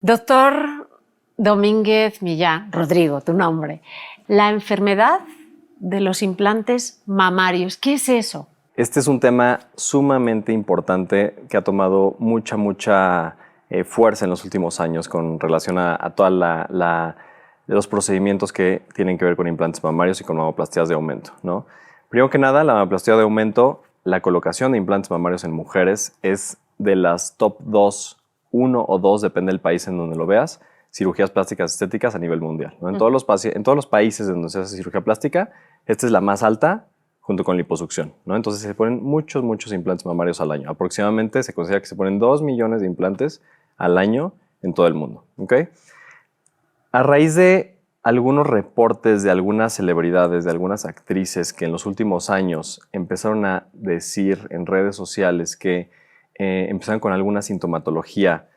Doctor Domínguez Millán, Rodrigo, tu nombre. La enfermedad de los implantes mamarios, ¿qué es eso? Este es un tema sumamente importante que ha tomado mucha fuerza en los últimos años con relación a toda los procedimientos que tienen que ver con implantes mamarios y con mamoplastías de aumento, ¿no? Primero que nada, la mamoplastia de aumento, la colocación de implantes mamarios en mujeres es de las top 2, 1 o 2, depende del país en donde lo veas, cirugías plásticas estéticas a nivel mundial, ¿no? En todos los países donde se hace cirugía plástica, esta es la más alta junto con liposucción, ¿no? Entonces se ponen muchos implantes mamarios al año. Aproximadamente se considera que se ponen 2 millones de implantes al año en todo el mundo, ¿ok? A raíz de algunos reportes de algunas celebridades, de algunas actrices que en los últimos años empezaron a decir en redes sociales que empezaron con alguna sintomatología,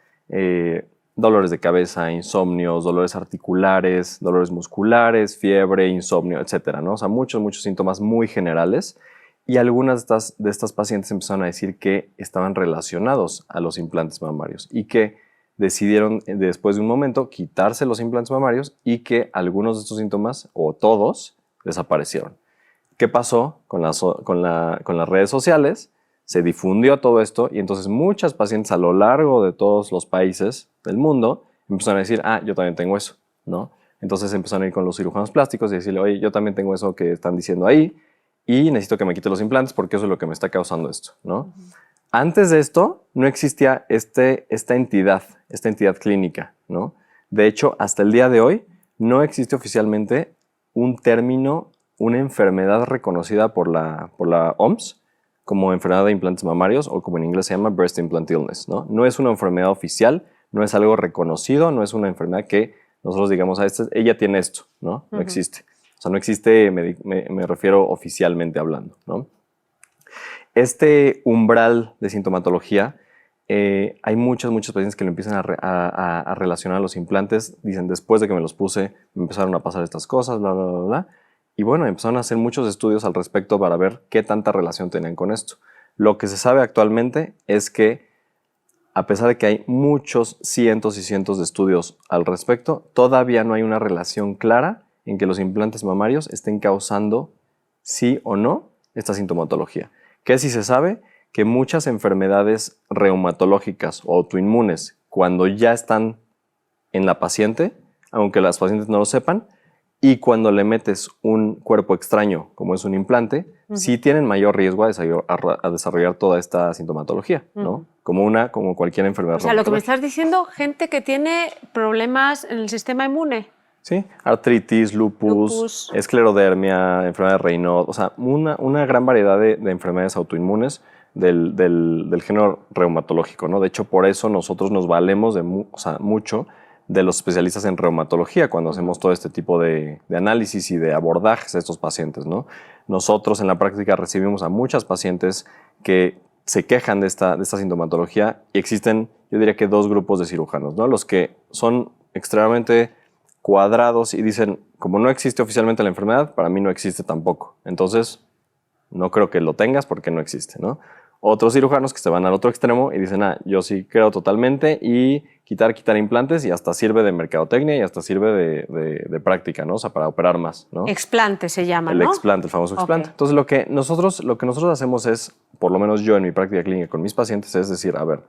dolores de cabeza, insomnios, dolores articulares, dolores musculares, fiebre, insomnio, etcétera, ¿no? O sea, muchos síntomas muy generales. Y algunas de estas pacientes empezaron a decir que estaban relacionados a los implantes mamarios y que decidieron después de un momento quitarse los implantes mamarios y que algunos de estos síntomas, o todos, desaparecieron. ¿Qué pasó con las redes sociales? Se difundió todo esto y entonces muchas pacientes a lo largo de todos los países del mundo empezaron a decir, yo también tengo eso, ¿no? Entonces empezaron a ir con los cirujanos plásticos y decirle, oye, yo también tengo eso que están diciendo ahí y necesito que me quite los implantes porque eso es lo que me está causando esto, ¿no? Antes de esto no existía esta entidad clínica, ¿no? De hecho, hasta el día de hoy no existe oficialmente un término, una enfermedad reconocida por la OMS como enfermedad de implantes mamarios o como en inglés se llama breast implant illness, ¿no? No es una enfermedad oficial, no es algo reconocido, no es una enfermedad que nosotros digamos, ella tiene esto, ¿no? No existe. O sea, no existe, me refiero oficialmente hablando, ¿no? Este umbral de sintomatología, hay muchos pacientes que lo empiezan a relacionar a los implantes. Dicen, después de que me los puse, me empezaron a pasar estas cosas, bla, bla, bla, bla. Y bueno, empezaron a hacer muchos estudios al respecto para ver qué tanta relación tenían con esto. Lo que se sabe actualmente es que, a pesar de que hay muchos cientos y cientos de estudios al respecto, todavía no hay una relación clara en que los implantes mamarios estén causando, sí o no, esta sintomatología. ¿Qué sí se sabe? Que muchas enfermedades reumatológicas o autoinmunes, cuando ya están en la paciente, aunque las pacientes no lo sepan, y cuando le metes un cuerpo extraño, como es un implante, sí tienen mayor riesgo a desarrollar toda esta sintomatología, ¿no? Como cualquier enfermedad. O sea, lo que me estás diciendo, gente que tiene problemas en el sistema inmune. Sí, artritis, lupus, esclerodermia, enfermedad de Raynaud, o sea, una gran variedad de enfermedades autoinmunes del género reumatológico, ¿no? De hecho, por eso nosotros nos valemos mucho de los especialistas en reumatología cuando hacemos todo este tipo de análisis y de abordajes a estos pacientes, ¿no? Nosotros en la práctica recibimos a muchas pacientes que se quejan de esta sintomatología y existen, yo diría que 2 grupos de cirujanos, ¿no? Los que son extremadamente cuadrados y dicen, como no existe oficialmente la enfermedad, para mí no existe tampoco. Entonces, no creo que lo tengas porque no existe, ¿no? Otros cirujanos que se van al otro extremo y dicen, yo sí creo totalmente y quitar implantes y hasta sirve de mercadotecnia y hasta sirve de práctica, ¿no? O sea, para operar más, ¿no? Explante se llama, ¿no? El explante, el famoso explante. Entonces, lo que nosotros hacemos es, por lo menos yo en mi práctica clínica con mis pacientes, es decir, a ver,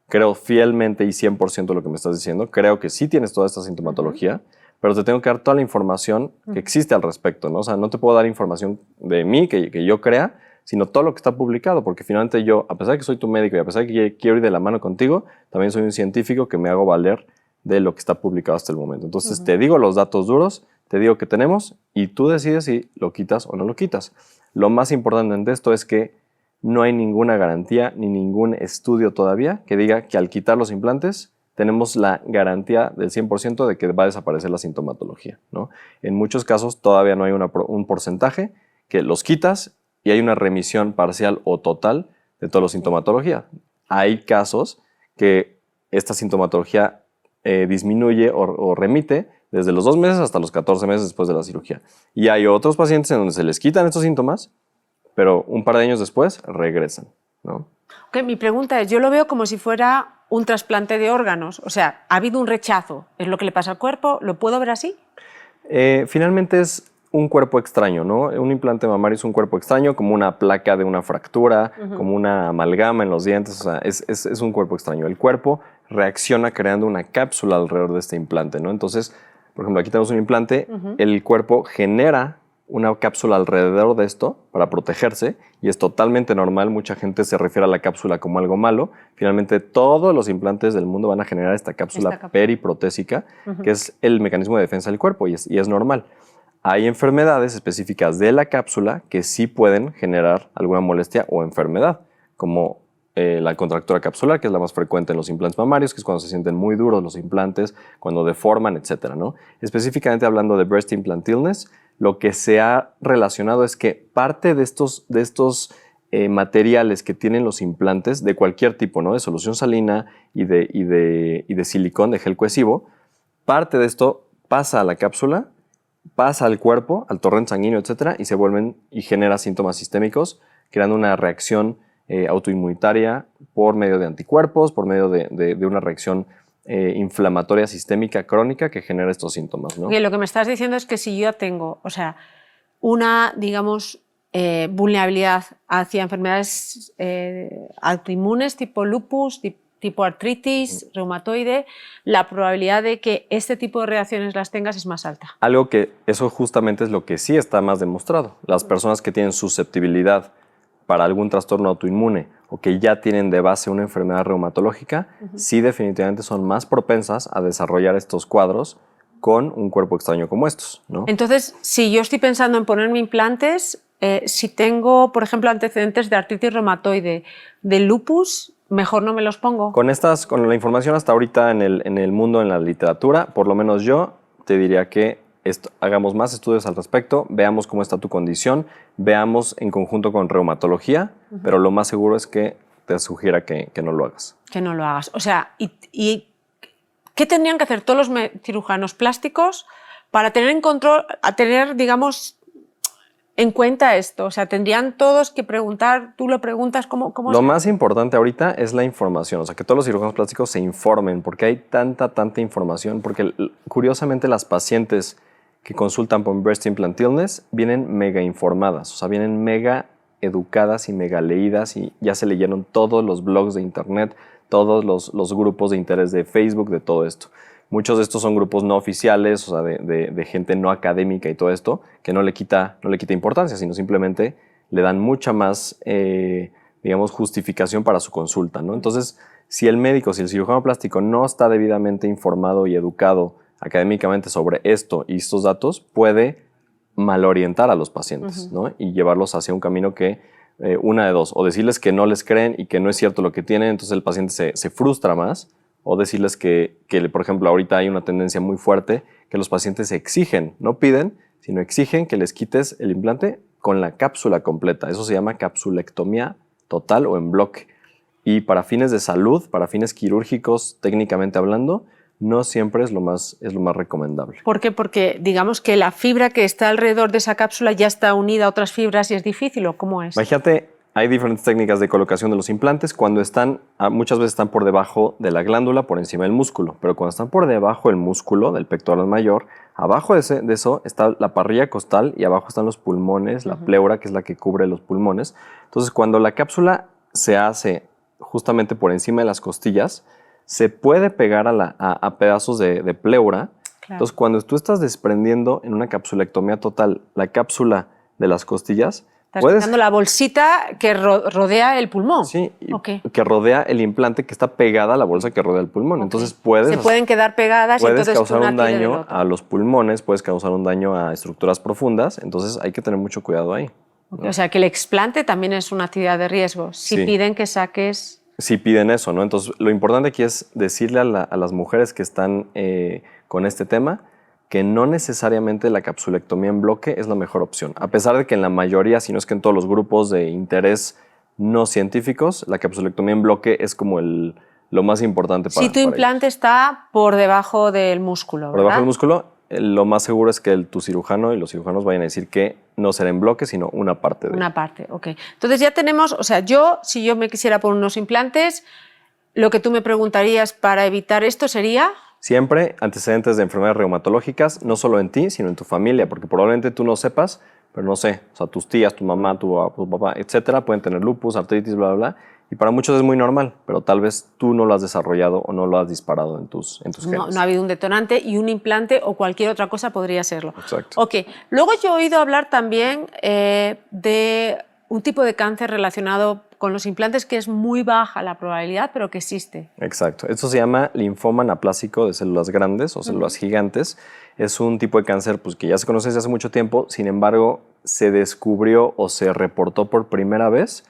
creo fielmente y 100% lo que me estás diciendo, creo que sí tienes toda esta sintomatología, pero te tengo que dar toda la información que existe al respecto, ¿no? O sea, no te puedo dar información de mí que yo crea, sino todo lo que está publicado, porque finalmente yo, a pesar de que soy tu médico y a pesar de que quiero ir de la mano contigo, también soy un científico que me hago valer de lo que está publicado hasta el momento. Entonces, te digo los datos duros, te digo que tenemos y tú decides si lo quitas o no lo quitas. Lo más importante de esto es que no hay ninguna garantía ni ningún estudio todavía que diga que al quitar los implantes tenemos la garantía del 100% de que va a desaparecer la sintomatología, ¿no? En muchos casos todavía no hay un porcentaje que los quitas y hay una remisión parcial o total de toda la sintomatología. Hay casos que esta sintomatología disminuye o remite desde los 2 meses hasta los 14 meses después de la cirugía. Y hay otros pacientes en donde se les quitan estos síntomas, pero un par de años después regresan, ¿no? Okay, mi pregunta es, yo lo veo como si fuera un trasplante de órganos, o sea, ha habido un rechazo, es lo que le pasa al cuerpo, ¿lo puedo ver así? Finalmente es un cuerpo extraño, ¿no? Un implante mamario es un cuerpo extraño, como una placa de una fractura, como una amalgama en los dientes, o sea, es un cuerpo extraño. El cuerpo reacciona creando una cápsula alrededor de este implante, ¿no? Entonces, por ejemplo, aquí tenemos un implante, el cuerpo genera una cápsula alrededor de esto para protegerse y es totalmente normal. Mucha gente se refiere a la cápsula como algo malo. Finalmente, todos los implantes del mundo van a generar esta cápsula periprotésica, que es el mecanismo de defensa del cuerpo y es normal. Hay enfermedades específicas de la cápsula que sí pueden generar alguna molestia o enfermedad, como la contractura capsular, que es la más frecuente en los implantes mamarios, que es cuando se sienten muy duros los implantes, cuando deforman, etcétera, ¿no? Específicamente hablando de breast implant illness, lo que se ha relacionado es que parte de estos materiales que tienen los implantes de cualquier tipo, ¿no? De solución salina y de silicón, de gel cohesivo, parte de esto pasa a la cápsula, pasa al cuerpo, al torrente sanguíneo, etcétera, y se vuelven y genera síntomas sistémicos, creando una reacción autoinmunitaria por medio de anticuerpos, por medio de una reacción inflamatoria sistémica crónica que genera estos síntomas, ¿no? Y lo que me estás diciendo es que si yo tengo, o sea, una, digamos, vulnerabilidad hacia enfermedades autoinmunes tipo lupus, tipo artritis, reumatoide, la probabilidad de que este tipo de reacciones las tengas es más alta. Algo que eso justamente es lo que sí está más demostrado. Las personas que tienen susceptibilidad para algún trastorno autoinmune o que ya tienen de base una enfermedad reumatológica, sí definitivamente son más propensas a desarrollar estos cuadros con un cuerpo extraño como estos, ¿no? Entonces, si yo estoy pensando en ponerme implantes, si tengo, por ejemplo, antecedentes de artritis reumatoide, de lupus, mejor no me los pongo. Con la información hasta ahorita en el mundo, en la literatura, por lo menos yo te diría que hagamos más estudios al respecto, veamos cómo está tu condición, veamos en conjunto con reumatología, pero lo más seguro es que te sugiera que no lo hagas. Que no lo hagas. O sea, ¿y qué tendrían que hacer todos los cirujanos plásticos para tener en control, a tener, digamos, en cuenta esto? O sea, tendrían todos que preguntar, tú lo preguntas, ¿cómo Lo más importante ahorita es la información, o sea, que todos los cirujanos plásticos se informen, porque hay tanta información, porque curiosamente las pacientes que consultan por breast implant illness vienen mega informadas, o sea, vienen mega educadas y mega leídas y ya se leyeron todos los blogs de internet, todos los grupos de interés de Facebook, de todo esto. Muchos de estos son grupos no oficiales, o sea, de gente no académica y todo esto, que no le quita importancia, sino simplemente le dan mucha más, digamos, justificación para su consulta, ¿no? Entonces, si el cirujano plástico no está debidamente informado y educado académicamente sobre esto y estos datos, puede malorientar a los pacientes, ¿no? Y llevarlos hacia un camino que, una de dos, o decirles que no les creen y que no es cierto lo que tienen, entonces el paciente se frustra más, o decirles que, por ejemplo, ahorita hay una tendencia muy fuerte que los pacientes exigen, no piden, sino exigen que les quites el implante con la cápsula completa. Eso se llama capsulectomía total o en bloque. Y para fines de salud, para fines quirúrgicos, técnicamente hablando, no siempre es lo más recomendable. ¿Por qué? Porque digamos que la fibra que está alrededor de esa cápsula ya está unida a otras fibras y es difícil, ¿o cómo es? Imagínate, hay diferentes técnicas de colocación de los implantes. Cuando muchas veces están por debajo de la glándula, por encima del músculo, pero cuando están por debajo del músculo, del pectoral mayor, abajo de eso está la parrilla costal y abajo están los pulmones, la pleura, que es la que cubre los pulmones. Entonces, cuando la cápsula se hace justamente por encima de las costillas, se puede pegar a pedazos de pleura. Claro. Entonces, cuando tú estás desprendiendo en una capsulectomía total la cápsula de las costillas, estás quitando la bolsita que rodea el pulmón. Sí, que rodea el implante, que está pegada a la bolsa que rodea el pulmón. Entonces se pueden quedar pegadas. Puedes causar un daño a los pulmones, puedes causar un daño a estructuras profundas. Entonces hay que tener mucho cuidado ahí, ¿no? O sea, que el explante también es una actividad de riesgo. Si piden que saques... Sí piden eso, ¿no? Entonces lo importante aquí es decirle a las mujeres que están con este tema que no necesariamente la capsulectomía en bloque es la mejor opción. A pesar de que en la mayoría, si no es que en todos los grupos de interés no científicos, la capsulectomía en bloque es como lo más importante para ellos. Si tu implante está por debajo del músculo, ¿verdad? Por debajo del músculo, lo más seguro es que tu cirujano y los cirujanos vayan a decir que no será en bloque, sino una parte de Una parte, ok. Entonces ya tenemos, o sea, si yo me quisiera poner unos implantes, lo que tú me preguntarías para evitar esto sería... Siempre antecedentes de enfermedades reumatológicas, no solo en ti, sino en tu familia, porque probablemente tú no sepas, pero no sé, o sea, tus tías, tu mamá, tu papá, etcétera, pueden tener lupus, artritis, bla, bla, bla, y para muchos es muy normal, pero tal vez tú no lo has desarrollado o no lo has disparado en tus genes. No ha habido un detonante y un implante o cualquier otra cosa podría serlo. Exacto. Ok, luego yo he oído hablar también de un tipo de cáncer relacionado con los implantes que es muy baja la probabilidad, pero que existe. Exacto. Esto se llama linfoma anaplásico de células grandes o células gigantes. Es un tipo de cáncer pues, que ya se conoce desde hace mucho tiempo, sin embargo, se descubrió o se reportó por primera vez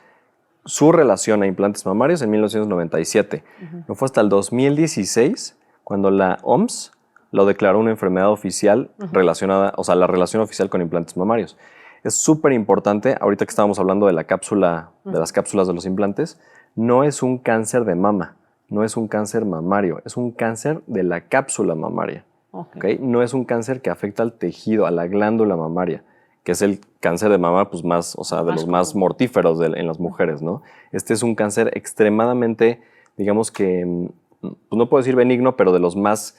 su relación a implantes mamarios en 1997. No fue hasta el 2016 cuando la OMS lo declaró una enfermedad oficial relacionada, o sea, la relación oficial con implantes mamarios. Es súper importante, ahorita que estábamos hablando de la cápsula, de las cápsulas de los implantes, no es un cáncer de mama, no es un cáncer mamario, es un cáncer de la cápsula mamaria. ¿Okay? No es un cáncer que afecta al tejido, a la glándula mamaria, que es el cáncer de mama pues más, o sea, de los más mortíferos en las mujeres, ¿no? Este es un cáncer extremadamente, digamos que, pues no puedo decir benigno, pero de los más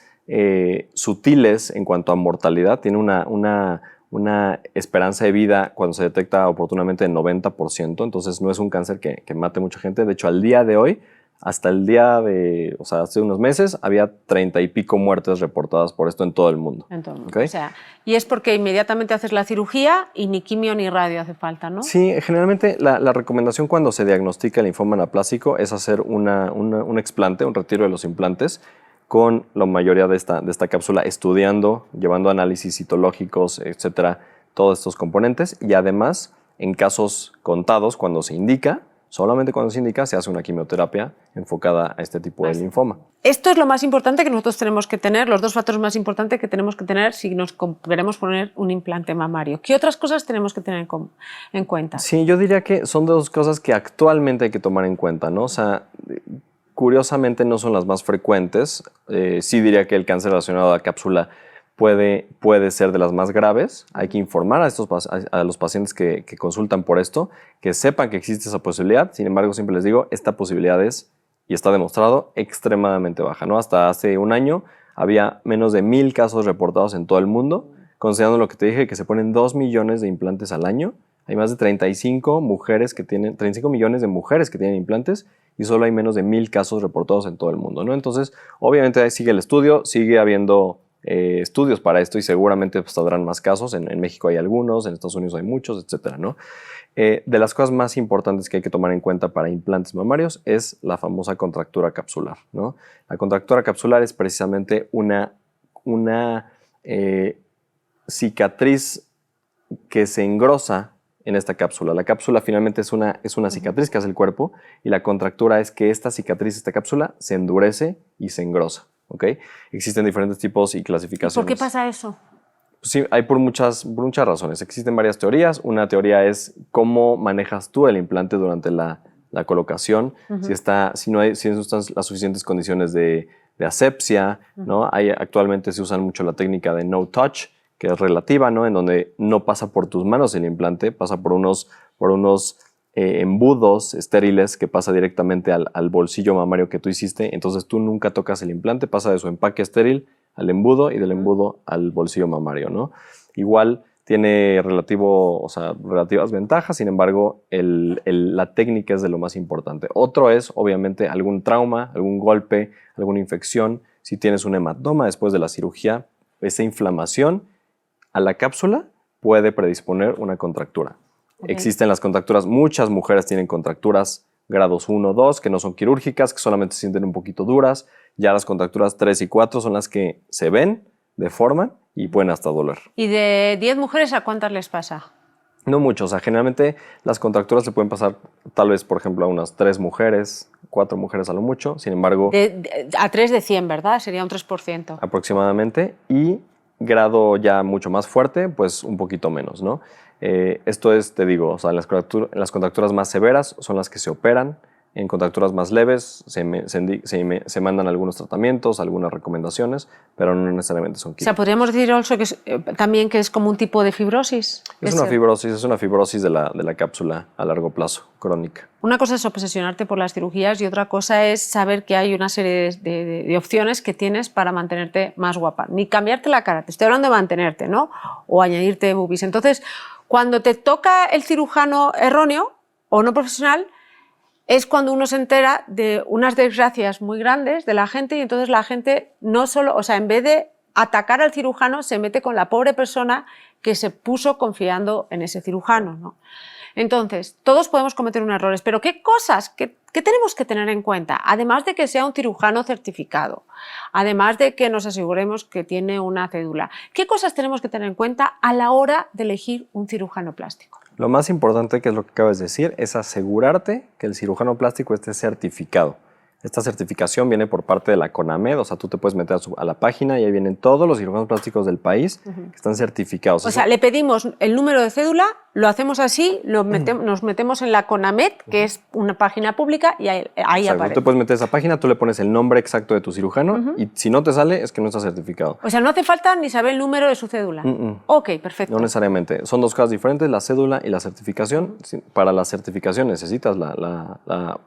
sutiles en cuanto a mortalidad. Tiene una esperanza de vida cuando se detecta oportunamente del 90%, entonces no es un cáncer que mate mucha gente. De hecho, al día de hoy, hasta el día de, o sea, hace unos meses, había 30 y pico muertes reportadas por esto en todo el mundo. En todo el mundo. ¿Okay? O sea, y es porque inmediatamente haces la cirugía y ni quimio ni radio hace falta, ¿no? Sí, generalmente la recomendación cuando se diagnostica el linfoma anaplásico es hacer un explante, un retiro de los implantes, con la mayoría de esta cápsula, estudiando, llevando análisis citológicos, etcétera, todos estos componentes. Y además, en casos contados, cuando se indica, solamente cuando se indica, se hace una quimioterapia enfocada a este tipo de linfoma. Esto es lo más importante que nosotros tenemos que tener, los dos factores más importantes que tenemos que tener si nos queremos poner un implante mamario. ¿Qué otras cosas tenemos que tener en cuenta? Sí, yo diría que son dos cosas que actualmente hay que tomar en cuenta, ¿no? O sea, curiosamente no son las más frecuentes. Sí diría que el cáncer relacionado a la cápsula puede ser de las más graves. Hay que informar a los pacientes que consultan por esto, que sepan que existe esa posibilidad. Sin embargo, siempre les digo, esta posibilidad es, y está demostrado, extremadamente baja, ¿no? Hasta hace un año había menos de 1000 casos reportados en todo el mundo, considerando lo que te dije, que se ponen 2 millones de implantes al año. Hay más de 35 millones de mujeres que tienen implantes y solo hay menos de 1000 casos reportados en todo el mundo, ¿no? Entonces, obviamente ahí sigue el estudio, sigue habiendo estudios para esto y seguramente pues, saldrán más casos. En México hay algunos, en Estados Unidos hay muchos, etcétera, ¿no? De las cosas más importantes que hay que tomar en cuenta para implantes mamarios es la famosa contractura capsular, ¿no? La contractura capsular es precisamente una cicatriz que se engrosa en esta cápsula. La cápsula finalmente es una cicatriz que hace el cuerpo y la contractura es que esta cicatriz, esta cápsula, se endurece y se engrosa. ¿Okay? Existen diferentes tipos y clasificaciones. ¿Por qué pasa eso? Pues sí, hay por muchas razones. Existen varias teorías. Una teoría es cómo manejas tú el implante durante la colocación, si no están las suficientes condiciones de asepsia, ¿no? Actualmente se usa mucho la técnica de no touch, que es relativa, ¿no? En donde no pasa por tus manos el implante, pasa por unos embudos estériles que pasa directamente al bolsillo mamario que tú hiciste. Entonces tú nunca tocas el implante, pasa de su empaque estéril al embudo y del embudo al bolsillo mamario, ¿no? Igual tiene relativas ventajas, sin embargo, la técnica es de lo más importante. Otro es, obviamente, algún trauma, algún golpe, alguna infección. Si tienes un hematoma después de la cirugía, esa inflamación a la cápsula puede predisponer una contractura. Okay. Existen las contracturas, muchas mujeres tienen contracturas grados 1 o 2 que no son quirúrgicas, que solamente se sienten un poquito duras. Ya las contracturas 3 y 4 son las que se ven, deforman y pueden hasta doler. ¿Y de 10 mujeres a cuántas les pasa? No mucho, o sea, generalmente las contracturas se pueden pasar tal vez, por ejemplo, a unas 3 mujeres, 4 mujeres a lo mucho, sin embargo... A 3 de 100, ¿verdad? Sería un 3%. Aproximadamente, y grado ya mucho más fuerte, pues un poquito menos, ¿no? Esto es, te digo, o sea, las contracturas más severas son las que se operan, En contracturas más leves se mandan algunos tratamientos, algunas recomendaciones, pero no necesariamente son O sea, químicos. podríamos decir also que también que es como un tipo de fibrosis. Es una fibrosis de la cápsula a largo plazo, crónica. Una cosa es obsesionarte por las cirugías y otra cosa es saber que hay una serie de opciones que tienes para mantenerte más guapa. Ni cambiarte la cara, te estoy hablando de mantenerte, ¿no? O añadirte boobies. Entonces, cuando te toca el cirujano erróneo o no profesional, es cuando uno se entera de unas desgracias muy grandes de la gente y entonces la gente no solo, o sea, en vez de atacar al cirujano, se mete con la pobre persona que se puso confiando en ese cirujano, ¿no? Entonces, todos podemos cometer unos errores, pero ¿qué cosas, qué tenemos que tener en cuenta? Además de que sea un cirujano certificado, además de que nos aseguremos que tiene una cédula, ¿qué cosas tenemos que tener en cuenta a la hora de elegir un cirujano plástico? Lo más importante, que es lo que acabas de decir, es asegurarte que el cirujano plástico esté certificado. Esta certificación viene por parte de la CONAMED, o sea, tú te puedes meter a la página y ahí vienen todos los cirujanos plásticos del país que están certificados. O sea, le pedimos el número de cédula, lo hacemos así, nos metemos en la CONAMED, que es una página pública, y ahí aparece. Tú te puedes meter a esa página, tú le pones el nombre exacto de tu cirujano y si no te sale es que no está certificado. O sea, no hace falta ni saber el número de su cédula. Ok, perfecto. No necesariamente. Son dos cosas diferentes, la cédula y la certificación. Para la certificación necesitas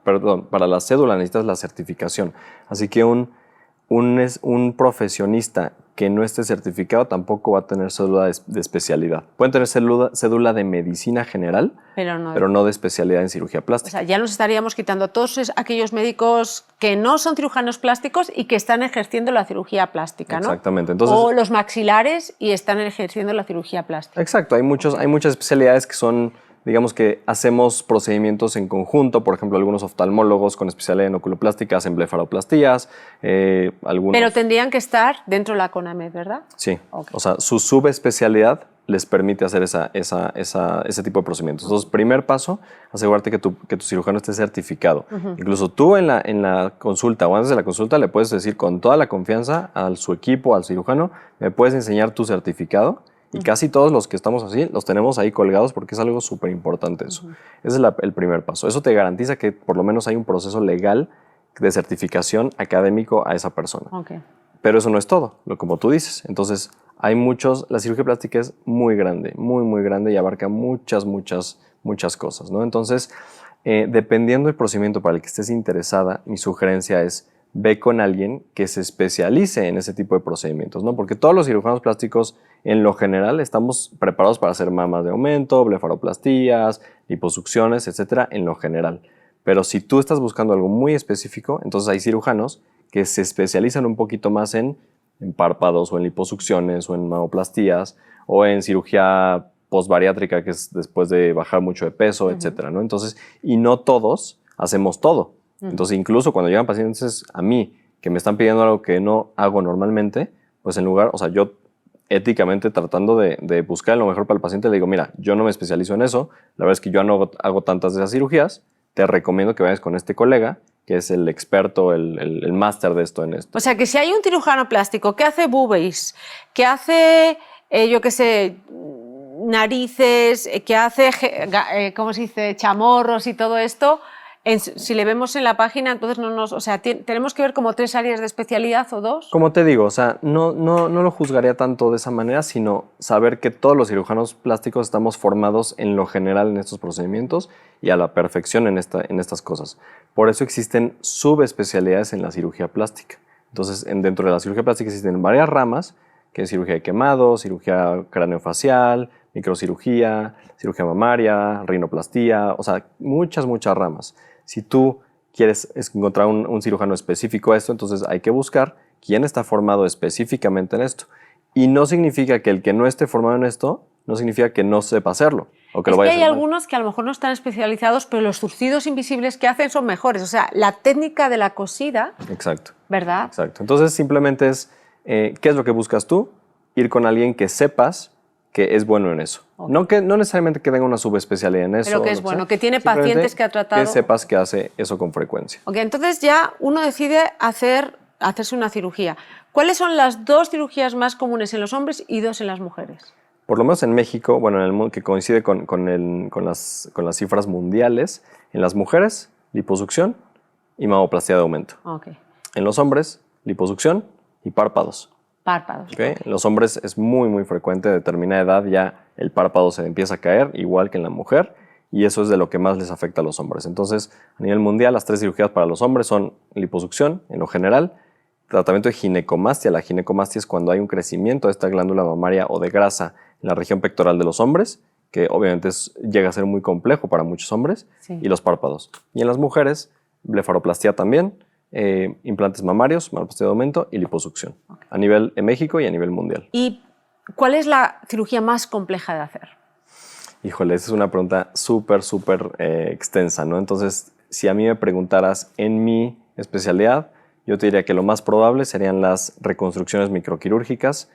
para la cédula necesitas la certificación. Así que un profesionista que no esté certificado tampoco va a tener cédula de especialidad. Pueden tener cédula de medicina general, pero no de especialidad en cirugía plástica. O sea, ya nos estaríamos quitando a todos aquellos médicos que no son cirujanos plásticos y que están ejerciendo la cirugía plástica, ¿no? Exactamente. Entonces, o los maxilares y están ejerciendo la cirugía plástica. Exacto. Hay muchas especialidades que son, digamos que hacemos procedimientos en conjunto, por ejemplo, algunos oftalmólogos con especialidad en oculoplástica hacen blefaroplastías, algunos... Pero tendrían que estar dentro de la CONAMED, ¿verdad? Sí, okay. O sea, su subespecialidad les permite hacer ese tipo de procedimientos. Entonces, primer paso, asegurarte que tu cirujano esté certificado. Incluso tú en la consulta o antes de la consulta le puedes decir con toda la confianza a su equipo, al cirujano, me puedes enseñar tu certificado. Y casi todos los que estamos así los tenemos ahí colgados porque es algo súper importante eso. Ese es el primer paso. Eso te garantiza que por lo menos hay un proceso legal de certificación académico a esa persona. Okay. Pero eso no es todo, como tú dices. Entonces, la cirugía plástica es muy grande, muy grande y abarca muchas cosas, ¿no? Entonces, dependiendo del procedimiento para el que estés interesada, mi sugerencia es ve con alguien que se especialice en ese tipo de procedimientos, ¿no? Porque todos los cirujanos plásticos, en lo general, estamos preparados para hacer mamas de aumento, blefaroplastías, liposucciones, etcétera, en lo general. Pero si tú estás buscando algo muy específico, entonces hay cirujanos que se especializan un poquito más en párpados o en liposucciones o en mamoplastías o en cirugía postbariátrica, que es después de bajar mucho de peso, etcétera, ¿no? Entonces, y no todos hacemos todo. Entonces, incluso cuando llegan pacientes a mí que me están pidiendo algo que no hago normalmente, pues en lugar, o sea, yo éticamente tratando de buscar lo mejor para el paciente, le digo, mira, yo no me especializo en eso, la verdad es que yo no hago tantas de esas cirugías, te recomiendo que vayas con este colega, que es el experto, el máster de esto en esto. O sea, que si hay un cirujano plástico que hace boobies, que hace, yo qué sé, narices, que hace, ¿cómo se dice?, chamorros y todo esto, si le vemos en la página, entonces o sea, tenemos que ver como 3 áreas de especialidad o 2. Como te digo, o sea, no lo juzgaría tanto de esa manera, sino saber que todos los cirujanos plásticos estamos formados en lo general en estos procedimientos y a la perfección en estas cosas. Por eso existen subespecialidades en la cirugía plástica. Entonces, dentro de la cirugía plástica existen varias ramas, que es cirugía de quemado, cirugía craneofacial, microcirugía, cirugía mamaria, rinoplastía, o sea, muchas ramas. Si tú quieres encontrar un cirujano específico a esto, entonces hay que buscar quién está formado específicamente en esto. Y no significa que el que no esté formado en esto, no significa que no sepa hacerlo. O que es lo vaya que hay a hacer mal. algunos que a lo mejor no están especializados, pero los surcidos invisibles que hacen son mejores. O sea, la técnica de la cosida, Exacto. ¿verdad? Exacto. Entonces simplemente es, ¿qué es lo que buscas tú? Ir con alguien que sepas que es bueno en eso. Okay. No necesariamente que tenga una subespecialidad en eso. Pero que es bueno, que tiene pacientes que ha tratado. Que sepas que hace eso con frecuencia. Ok, entonces ya uno decide hacerse una cirugía. ¿Cuáles son las 2 cirugías más comunes en los hombres y 2 en las mujeres? Por lo menos en México, bueno, en el mundo que coincide con las cifras mundiales, en las mujeres liposucción y mamoplastia de aumento. Okay. En los hombres, liposucción y párpados. Párpados. ¿Okay? En los hombres es muy, muy frecuente, de determinada edad ya el párpado se empieza a caer, igual que en la mujer, y eso es de lo que más les afecta a los hombres. Entonces, a nivel mundial, las 3 cirugías para los hombres son liposucción, en lo general, tratamiento de ginecomastia. La ginecomastia es cuando hay un crecimiento de esta glándula mamaria o de grasa en la región pectoral de los hombres, que obviamente llega a ser muy complejo para muchos hombres, Sí. y los párpados. Y en las mujeres, blefaroplastia también, implantes mamarios, mamoplastia de aumento y liposucción, a nivel en México y a nivel mundial. ¿Y cuál es la cirugía más compleja de hacer? Híjole, esa es una pregunta súper extensa, ¿no? Entonces, si a mí me preguntaras en mi especialidad, yo te diría que lo más probable serían las reconstrucciones microquirúrgicas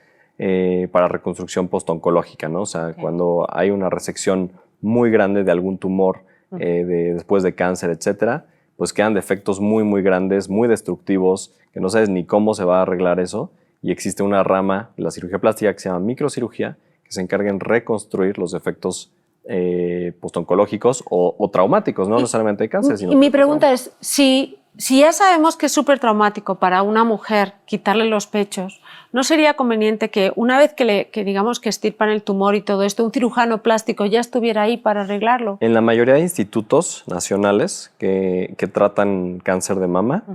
para reconstrucción postoncológica, ¿no? O sea, cuando hay una resección muy grande de algún tumor después de cáncer, etcétera, pues quedan defectos muy grandes, muy destructivos, que no sabes ni cómo se va a arreglar eso. Y existe una rama de la cirugía plástica que se llama microcirugía, que se encarga en reconstruir los defectos postoncológicos o traumáticos, no necesariamente de cáncer. Sino y mi pregunta es, si ya sabemos que es súper traumático para una mujer quitarle los pechos, ¿no sería conveniente que una vez que digamos que estirpan el tumor y todo esto, un cirujano plástico ya estuviera ahí para arreglarlo? En la mayoría de institutos nacionales que tratan cáncer de mama,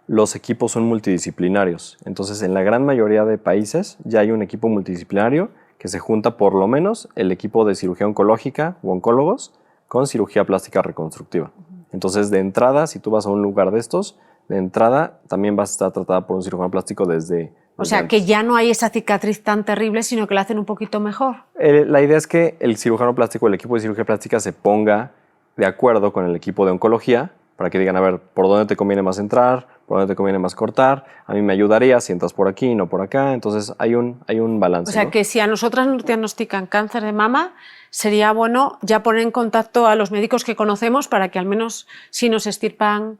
los equipos son multidisciplinarios. Entonces, en la gran mayoría de países ya hay un equipo multidisciplinario que se junta por lo menos el equipo de cirugía oncológica o oncólogos con cirugía plástica reconstructiva. Entonces, de entrada, si tú vas a un lugar de estos, de entrada también vas a estar tratada por un cirujano plástico desde O sea, antes. que ya no hay esa cicatriz tan terrible, sino que la hacen un poquito mejor. La idea es que el cirujano plástico, el equipo de cirugía plástica se ponga de acuerdo con el equipo de oncología para que digan, a ver, ¿por dónde te conviene más entrar? ¿Por dónde te conviene más cortar? A mí me ayudaría si entras por aquí, no por acá. Entonces hay un balance. O sea, ¿no? que si a nosotras nos diagnostican cáncer de mama, sería bueno ya poner en contacto a los médicos que conocemos para que al menos si nos estirpan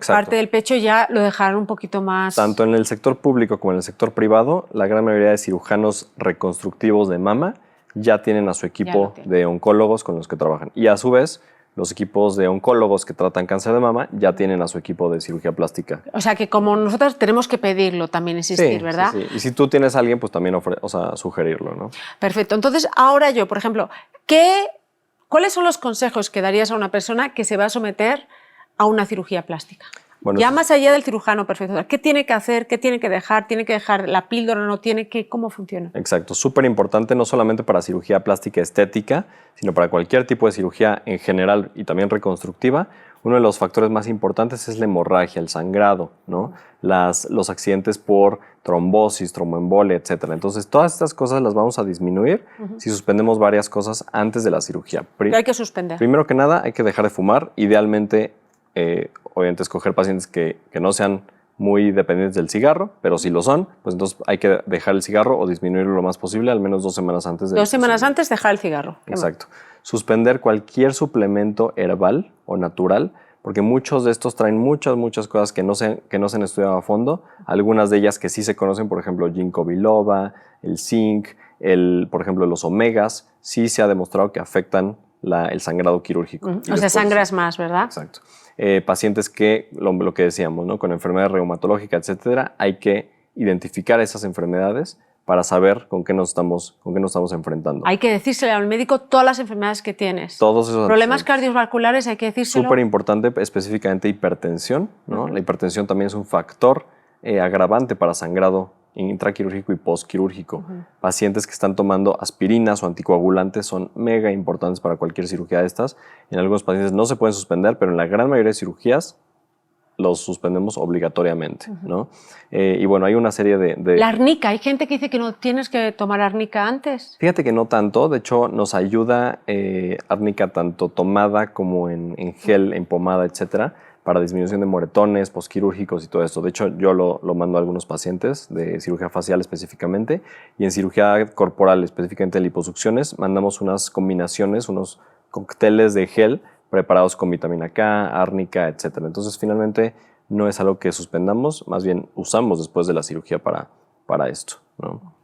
parte del pecho ya lo dejaran un poquito más... Tanto en el sector público como en el sector privado, la gran mayoría de cirujanos reconstructivos de mama ya tienen a su equipo de oncólogos con los que trabajan. Y a su vez, los equipos de oncólogos que tratan cáncer de mama ya tienen a su equipo de cirugía plástica. O sea, que como nosotros tenemos que pedirlo también, insistir, sí, ¿verdad? Sí. Y si tú tienes a alguien, pues también sugerirlo, ¿no? Perfecto. Entonces, ahora yo, por ejemplo, ¿cuáles son los consejos que darías a una persona que se va a someter a una cirugía plástica? Bueno, ya más allá del cirujano perfecto, ¿qué tiene que hacer? ¿Qué tiene que dejar? ¿Tiene que dejar la píldora? ¿No tiene que? ¿Cómo funciona? Exacto, súper importante no solamente para cirugía plástica estética, sino para cualquier tipo de cirugía en general y también reconstructiva. Uno de los factores más importantes es la hemorragia, el sangrado, ¿no? Los accidentes por trombosis, tromboembolia, etc. Entonces, todas estas cosas las vamos a disminuir si suspendemos varias cosas antes de la cirugía. ¿Qué hay que suspender? Primero que nada, hay que dejar de fumar. Idealmente, obviamente, escoger pacientes que no sean muy dependientes del cigarro, pero si lo son, pues entonces hay que dejar el cigarro o disminuirlo lo más posible, al menos 2 semanas antes. 2 semanas antes dejar el cigarro. Exacto. Suspender cualquier suplemento herbal o natural, porque muchos de estos traen muchas cosas que no se han estudiado a fondo. Algunas de ellas que sí se conocen, por ejemplo, ginkgo biloba, el zinc, por ejemplo, los omegas, sí se ha demostrado que afectan el sangrado quirúrgico. O sea, sangras más, ¿verdad? Exacto. Pacientes que, lo que decíamos, ¿no? Con enfermedades reumatológicas, etcétera, hay que identificar esas enfermedades para saber con qué nos estamos enfrentando. Hay que decírsele al médico todas las enfermedades que tienes. Todos esos problemas cardiovasculares, hay que decírselo. Súper importante, específicamente hipertensión, ¿no? La hipertensión también es un factor agravante para sangrado intraquirúrgico y postquirúrgico. Pacientes que están tomando aspirinas o anticoagulantes son mega importantes para cualquier cirugía de estas. En algunos pacientes no se pueden suspender, pero en la gran mayoría de cirugías los suspendemos obligatoriamente, ¿no? Y bueno, hay una serie de... La árnica, hay gente que dice que no tienes que tomar árnica antes. Fíjate que no tanto, de hecho nos ayuda árnica tanto tomada como en gel, en pomada, etcétera, para disminución de moretones, posquirúrgicos y todo esto. De hecho, yo lo mando a algunos pacientes de cirugía facial específicamente, y en cirugía corporal, específicamente liposucciones, mandamos unas combinaciones, unos cócteles de gel preparados con vitamina K, árnica, etc. Entonces, finalmente, no es algo que suspendamos, más bien usamos después de la cirugía para esto, ¿no?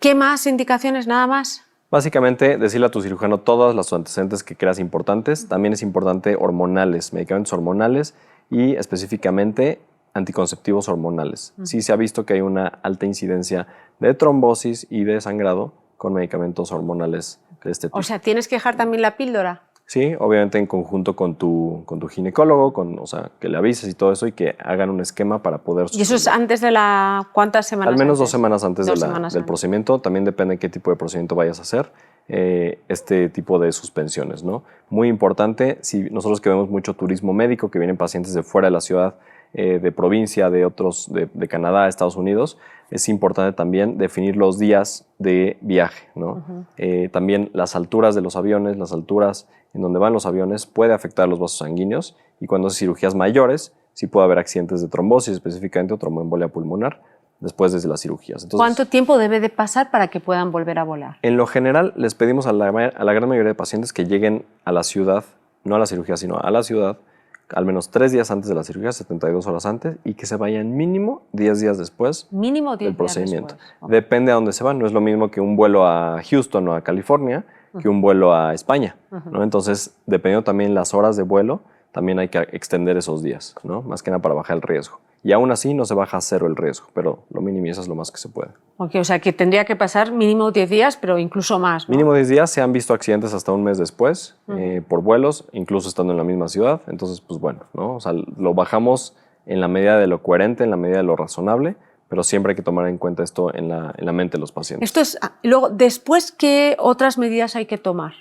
¿Qué más indicaciones? ¿Nada más? Básicamente, decirle a tu cirujano todos los antecedentes que creas importantes. También es importante hormonales, medicamentos hormonales y específicamente anticonceptivos hormonales. Sí se ha visto que hay una alta incidencia de trombosis y de sangrado con medicamentos hormonales de este tipo. O sea, ¿tienes que dejar también la píldora? Sí, obviamente en conjunto con tu ginecólogo, o sea, que le avises y todo eso y que hagan un esquema para poder... ¿Y eso es antes de ¿cuántas semanas Al menos antes? 2 semanas antes del Antes. procedimiento. También depende de qué tipo de procedimiento vayas a hacer, este tipo de suspensiones, ¿no? Muy importante, si nosotros que vemos mucho turismo médico, que vienen pacientes de fuera de la ciudad, de provincia, de otros, de Canadá, Estados Unidos, es importante también definir los días de viaje, ¿no? También las alturas de los aviones, las alturas en donde van los aviones puede afectar los vasos sanguíneos y cuando haces cirugías mayores sí puede haber accidentes de trombosis, específicamente o tromboembolia pulmonar después de las cirugías. Entonces, ¿cuánto tiempo debe de pasar para que puedan volver a volar? En lo general les pedimos a la gran mayoría de pacientes que lleguen a la ciudad, no a la cirugía, sino a la ciudad, al menos 3 días antes de la cirugía, 72 horas antes, y que se vayan mínimo 10 días después mínimo 10 del procedimiento. Días después. Depende a dónde se van. No es lo mismo que un vuelo a Houston o a California que un vuelo a España, ¿no? Entonces, dependiendo también las horas de vuelo, también hay que extender esos días, ¿no? Más que nada para bajar el riesgo. Y aún así no se baja a 0 el riesgo, pero lo minimizas lo más que se puede. Okay, o sea que tendría que pasar mínimo 10 días, pero incluso más, ¿no? Mínimo 10 días. Se han visto accidentes hasta un mes después por vuelos, incluso estando en la misma ciudad. Entonces, pues bueno, ¿no? O sea, lo bajamos en la medida de lo coherente, en la medida de lo razonable, pero siempre hay que tomar en cuenta esto en la mente de los pacientes. Esto es, luego, después, ¿qué otras medidas hay que tomar?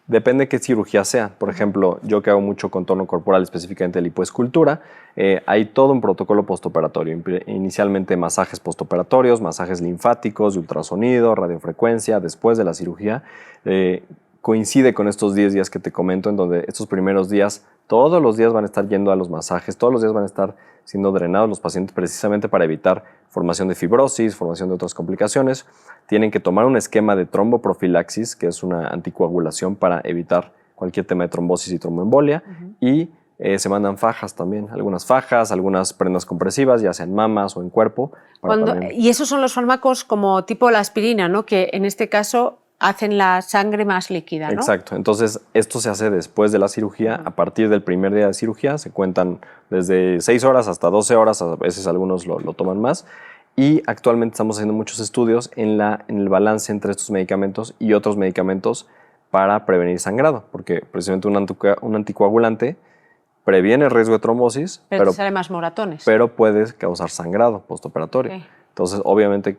Depende de qué cirugía sea. Por ejemplo, yo que hago mucho contorno corporal, específicamente lipoescultura, hay todo un protocolo postoperatorio. Inicialmente masajes postoperatorios, masajes linfáticos, de ultrasonido, radiofrecuencia, después de la cirugía. Coincide con estos 10 días que te comento, en donde estos primeros días, todos los días van a estar yendo a los masajes, todos los días van a estar siendo drenados los pacientes precisamente para evitar formación de fibrosis, formación de otras complicaciones. Tienen que tomar un esquema de tromboprofilaxis, que es una anticoagulación para evitar cualquier tema de trombosis y tromboembolia, y se mandan fajas también, algunas prendas compresivas, ya sea en mamas o en cuerpo. Y esos son los fármacos como tipo la aspirina, ¿no? Que en este caso hacen la sangre más líquida, ¿no? Exacto. Entonces, esto se hace después de la cirugía. A partir del primer día de cirugía se cuentan desde 6 horas hasta 12 horas, a veces algunos lo toman más. Y actualmente estamos haciendo muchos estudios en el balance entre estos medicamentos y otros medicamentos para prevenir sangrado, porque precisamente un anticoagulante previene el riesgo de trombosis, pero sale más moratones. Pero puede causar sangrado postoperatorio. Okay. Entonces, obviamente,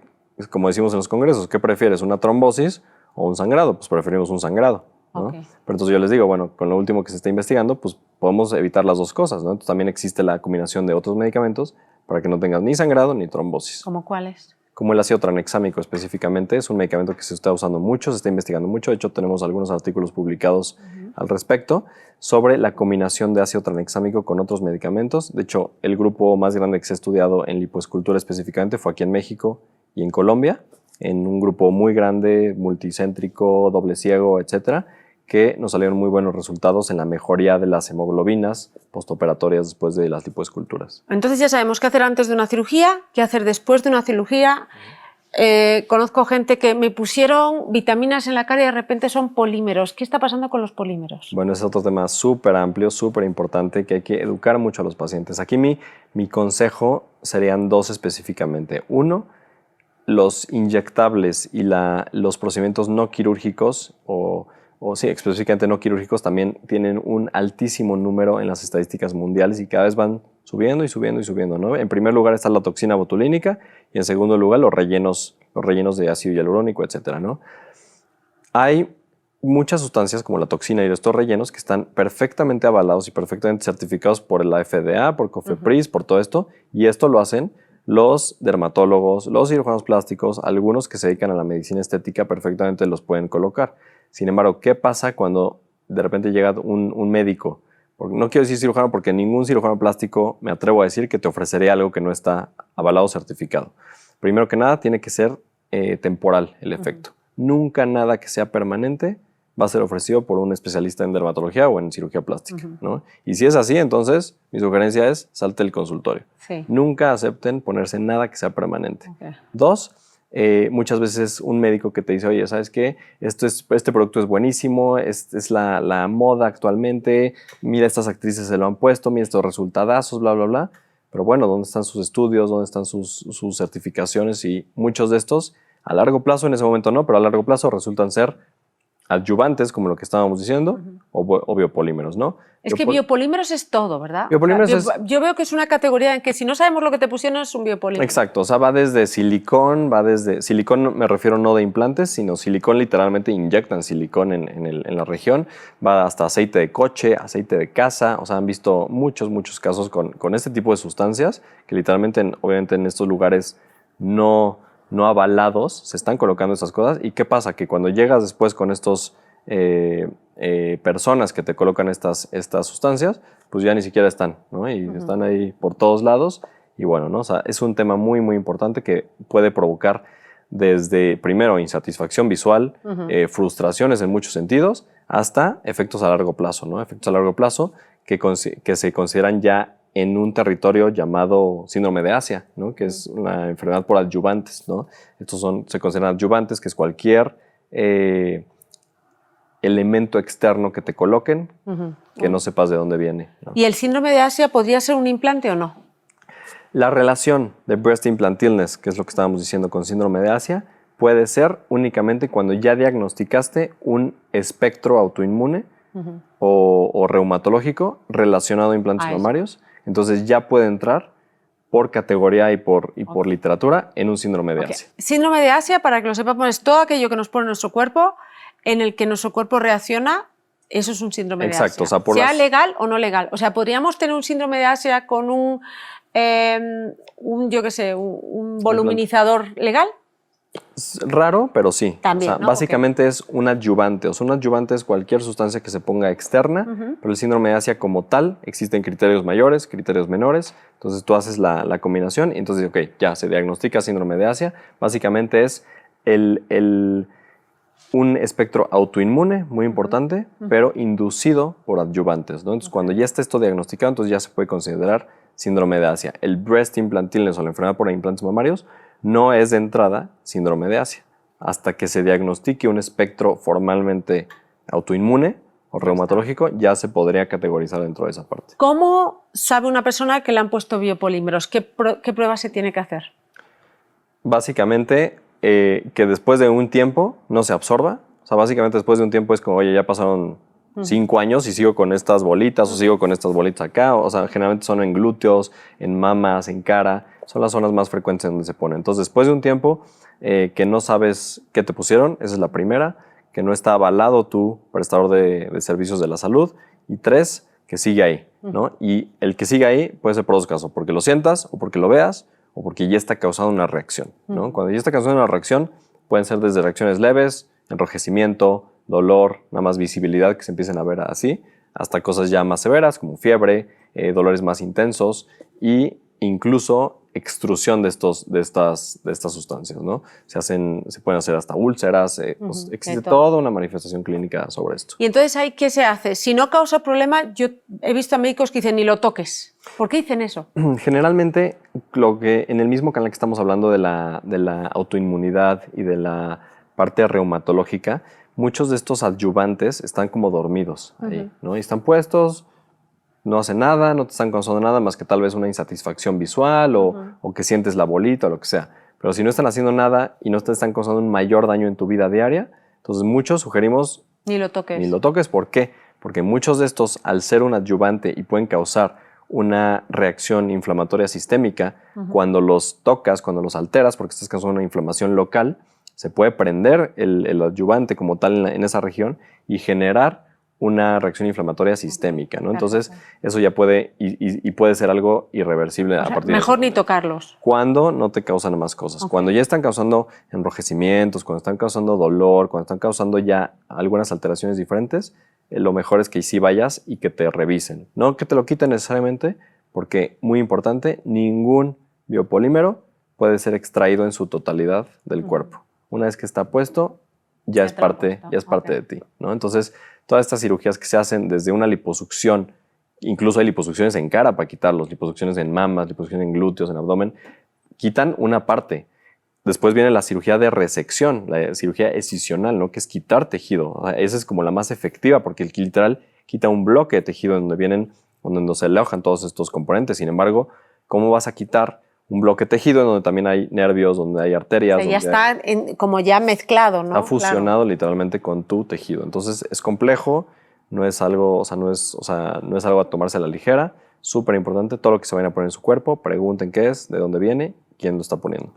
como decimos en los congresos, ¿qué prefieres, una trombosis o un sangrado? Pues preferimos un sangrado, ¿no? Okay. Pero entonces yo les digo, bueno, con lo último que se está investigando, pues podemos evitar las dos cosas, ¿no? Entonces también existe la combinación de otros medicamentos para que no tengas ni sangrado ni trombosis. ¿Cómo cuáles? Como el ácido tranexámico específicamente, es un medicamento que se está usando mucho, se está investigando mucho. De hecho, tenemos algunos artículos publicados al respecto sobre la combinación de ácido tranexámico con otros medicamentos. De hecho, el grupo más grande que se ha estudiado en lipoescultura específicamente fue aquí en México y en Colombia, en un grupo muy grande, multicéntrico, doble ciego, etcétera, que nos salieron muy buenos resultados en la mejoría de las hemoglobinas postoperatorias después de las lipoesculturas. Entonces ya sabemos qué hacer antes de una cirugía, qué hacer después de una cirugía. Conozco gente que me pusieron vitaminas en la cara y de repente son polímeros. ¿Qué está pasando con los polímeros? Bueno, es otro tema súper amplio, súper importante, que hay que educar mucho a los pacientes. Aquí mi consejo serían 2 específicamente. 1, los inyectables y los procedimientos no quirúrgicos o sí, específicamente no quirúrgicos también tienen un altísimo número en las estadísticas mundiales y cada vez van subiendo y subiendo y subiendo, ¿no? En primer lugar está la toxina botulínica y en segundo lugar los rellenos de ácido hialurónico, etcétera, ¿no? Hay muchas sustancias como la toxina y estos rellenos que están perfectamente avalados y perfectamente certificados por la FDA, por COFEPRIS, por todo esto, y esto lo hacen los dermatólogos, los cirujanos plásticos, algunos que se dedican a la medicina estética perfectamente los pueden colocar. Sin embargo, ¿qué pasa cuando de repente llega un médico? No quiero decir cirujano porque ningún cirujano plástico me atrevo a decir que te ofrecería algo que no está avalado o certificado. Primero que nada, tiene que ser temporal el efecto. Nunca nada que sea permanente va a ser ofrecido por un especialista en dermatología o en cirugía plástica, ¿no? Y si es así, entonces mi sugerencia es salte del consultorio. Sí. Nunca acepten ponerse nada que sea permanente. 2, muchas veces un médico que te dice, oye, ¿sabes qué? Este producto es buenísimo, es la moda actualmente, mira, estas actrices se lo han puesto, mira estos resultadazos, bla, bla, bla. Pero bueno, ¿dónde están sus estudios? ¿Dónde están sus certificaciones? Y muchos de estos, a largo plazo, en ese momento no, pero a largo plazo resultan ser adyuvantes, como lo que estábamos diciendo, o biopolímeros, ¿no? Es que biopolímeros es todo, ¿verdad? Biopolímeros o sea, yo veo que es una categoría en que si no sabemos lo que te pusieron es un biopolímero. Exacto, o sea, va desde silicón, silicón me refiero no de implantes, sino silicón literalmente inyectan silicón en la región, va hasta aceite de coche, aceite de casa, o sea, han visto muchos casos con este tipo de sustancias que literalmente, obviamente en estos lugares no avalados se están colocando estas cosas. ¿Y qué pasa? Que cuando llegas después con estos personas que te colocan estas sustancias, pues ya ni siquiera están, ¿no? Y están ahí por todos lados. Y bueno, ¿no? O sea, es un tema muy importante que puede provocar desde, primero, insatisfacción visual, frustraciones en muchos sentidos, hasta efectos a largo plazo, ¿no? Efectos a largo plazo que se consideran ya en un territorio llamado síndrome de Asia, ¿no? Que es una enfermedad por adyuvantes, ¿no? Estos se consideran adyuvantes, que es cualquier elemento externo que te coloquen que no sepas de dónde viene, ¿no? ¿Y el síndrome de Asia podría ser un implante o no? La relación de breast implant illness, que es lo que estábamos diciendo con síndrome de Asia, puede ser únicamente cuando ya diagnosticaste un espectro autoinmune o reumatológico relacionado a implantes mamarios. Entonces ya puede entrar por categoría y por literatura en un síndrome de Asia. Síndrome de Asia, para que lo sepamos, es todo aquello que nos pone nuestro cuerpo, en el que nuestro cuerpo reacciona. Eso es un síndrome de Asia. O sea, legal o no legal. O sea, podríamos tener un síndrome de Asia con un voluminizador legal. Es raro, pero sí. También, o sea, ¿no? básicamente es un adyuvante. O sea, un adyuvante es cualquier sustancia que se ponga externa, pero el síndrome de Asia como tal, existen criterios mayores, criterios menores. Entonces tú haces la combinación y entonces, ok, ya se diagnostica síndrome de Asia. Básicamente es un espectro autoinmune muy importante, pero inducido por adyuvantes, ¿no? Entonces, cuando ya está esto diagnosticado, entonces ya se puede considerar síndrome de Asia. El breast implant illness o la enfermedad por implantes mamarios no es de entrada síndrome de Asia, hasta que se diagnostique un espectro formalmente autoinmune o reumatológico, ya se podría categorizar dentro de esa parte. ¿Cómo sabe una persona que le han puesto biopolímeros? ¿Qué pruebas se tiene que hacer? Básicamente, que después de un tiempo no se absorba. O sea, básicamente después de un tiempo es como, oye, ya pasaron 5 años y sigo con estas bolitas o sigo con estas bolitas acá. O sea, generalmente son en glúteos, en mamas, en cara. Son las zonas más frecuentes donde se pone. Entonces, después de un tiempo que no sabes qué te pusieron, esa es la primera, que no está avalado tu prestador de servicios de la salud. Y 3, que sigue ahí, ¿no? Y el que sigue ahí puede ser por 2 casos, porque lo sientas o porque lo veas o porque ya está causando una reacción, ¿no? Cuando ya está causando una reacción, pueden ser desde reacciones leves, enrojecimiento, dolor, nada más visibilidad que se empiecen a ver así, hasta cosas ya más severas como fiebre, dolores más intensos e incluso extrusión de estas sustancias, ¿no? Se pueden hacer hasta úlceras, pues existe toda una manifestación clínica sobre esto. Y entonces, ¿ahí qué se hace? Si no causa problema, yo he visto a médicos que dicen ni lo toques. ¿Por qué dicen eso? Generalmente, en el mismo canal que estamos hablando de la autoinmunidad y de la parte reumatológica, muchos de estos adyuvantes están como dormidos ahí, ¿no? Y están puestos, no hacen nada, no te están causando nada más que tal vez una insatisfacción visual o que sientes la bolita o lo que sea. Pero si no están haciendo nada y no te están causando un mayor daño en tu vida diaria, entonces muchos sugerimos ni lo toques. Ni lo toques. ¿Por qué? Porque muchos de estos, al ser un adyuvante y pueden causar una reacción inflamatoria sistémica, cuando los tocas, cuando los alteras, porque estás causando una inflamación local, se puede prender el adyuvante como tal en esa región y generar una reacción inflamatoria sistémica, ¿no? Entonces, eso ya puede y puede ser algo irreversible a partir de mejor ni tocarlos. Cuando no te causan más cosas. Cuando ya están causando enrojecimientos, cuando están causando dolor, cuando están causando ya algunas alteraciones diferentes, lo mejor es que sí vayas y que te revisen. No que te lo quiten necesariamente, porque, muy importante, ningún biopolímero puede ser extraído en su totalidad del cuerpo. Una vez que está puesto, ya es parte de ti, ¿no? Entonces, todas estas cirugías que se hacen desde una liposucción, incluso hay liposucciones en cara para quitarlos, liposucciones en mamas, liposucciones en glúteos, en abdomen, quitan una parte. Después viene la cirugía de resección, la cirugía escisional, ¿no? Que es quitar tejido. O sea, esa es como la más efectiva porque literal quita un bloque de tejido donde se alojan todos estos componentes. Sin embargo, ¿cómo vas a quitar un bloque de tejido donde también hay nervios, donde hay arterias? O sea, ya está como ya mezclado, ¿no? Está fusionado literalmente con tu tejido. Entonces es complejo, no es algo, no es algo a tomarse a la ligera. Súper importante, todo lo que se vayan a poner en su cuerpo, pregunten qué es, de dónde viene, quién lo está poniendo.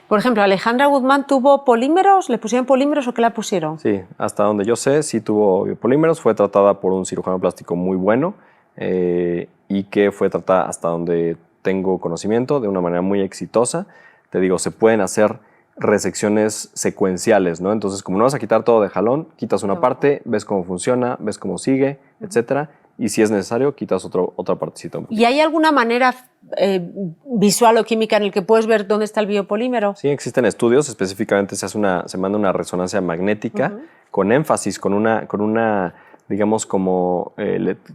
Por ejemplo, Alejandra Guzmán tuvo polímeros, ¿le pusieron polímeros o qué la pusieron? Sí, hasta donde yo sé, sí tuvo biopolímeros, fue tratada por un cirujano plástico muy bueno y que fue tratada hasta donde tengo conocimiento de una manera muy exitosa. Te digo, se pueden hacer resecciones secuenciales, ¿no? Entonces, como no vas a quitar todo de jalón, quitas una parte, ves cómo funciona, ves cómo sigue, etcétera. Y si es necesario, quitas otra partecita. ¿Y hay alguna manera visual o química en el que puedes ver dónde está el biopolímero? Sí, existen estudios. Específicamente se manda una resonancia magnética con énfasis, con una digamos, como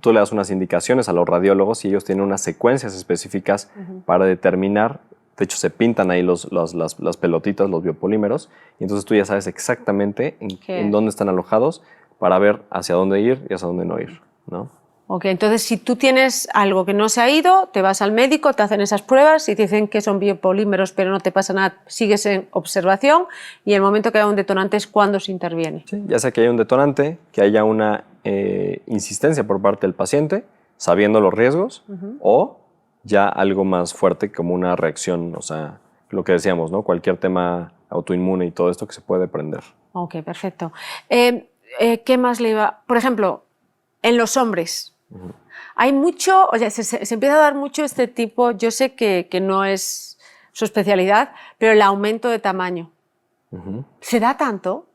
tú le das unas indicaciones a los radiólogos y ellos tienen unas secuencias específicas para determinar. De hecho, se pintan ahí las pelotitas, los biopolímeros, y entonces tú ya sabes exactamente en dónde están alojados para ver hacia dónde ir y hacia dónde no ir, ¿no? Ok, entonces si tú tienes algo que no se ha ido, te vas al médico, te hacen esas pruebas y te dicen que son biopolímeros, pero no te pasa nada, sigues en observación y el momento que haya un detonante es cuando se interviene. Sí, ya sea que haya un detonante, que haya una insistencia por parte del paciente, sabiendo los riesgos, o ya algo más fuerte como una reacción, o sea, lo que decíamos, ¿no? Cualquier tema autoinmune y todo esto que se puede prender. Ok, perfecto. ¿Qué más le iba? Por ejemplo, en los hombres, hay mucho, o sea, se empieza a dar mucho este tipo, yo sé que no es su especialidad, pero el aumento de tamaño. ¿Se da tanto?